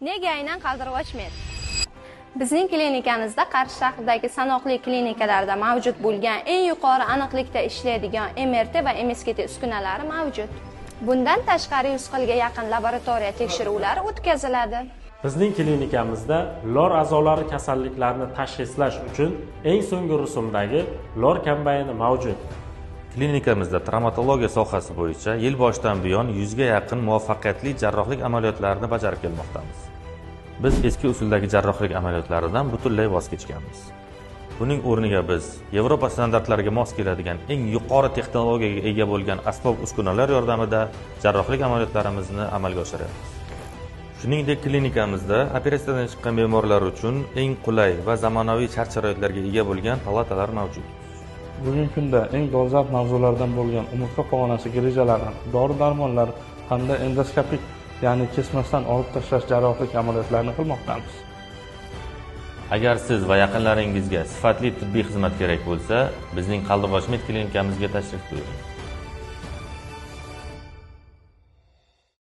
Nega aynan Qaldirg'och med? Bizning klinikamizda Qarshi shahridagi sanoqli klinikalarda mavjud bo'lgan eng yuqori aniqlikda ishlaydigan MRT va MSKT uskunalari mavjud. Bundan tashqari 100 xilga yaqin laboratoriya tekshiruvlari o'tkaziladi. Bizning klinikamizda lor a'zolari kasalliklarini tashxislash uchun eng so'nggi rusumdagi lor kombayni mavjud. Klinikamizda travmatologiya sohasi bo'yicha yil boshidan buyon 100 ga yaqin muvaffaqiyatli jarrohlik amaliyotlarini bajarib kelmoqdamiz. Biz eski usuldagi jarrohlik amaliyotlaridan butunlay voz kechganmiz. Buning o'rniga biz Yevropa standartlariga mos keladigan eng yuqori texnologiyaga ega bo'lgan asbob-uskunalar yordamida jarrohlik amaliyotlarimizni amalga oshiryapmiz. Shuningdek, klinikamizda operatsiyadan chiqqan bemorlar uchun eng qulay va zamonaviy shart-sharoitlarga ega bo'lgan palatalar mavjud. Bugungi kunda eng dolzarb mavzulardan bo'lgan umurtqa pog'onasi grijalari, dori-darmonlar hamda endoskopik, ya'ni kesmasdan olib tashlash jarrohlik amaliyotlarini qilmoqdamiz. Agar siz va yaqinlaringizga sifatli tibbiy xizmat kerak bo'lsa, bizning Qaldirg'och med klinikamizga tashrif buyuring.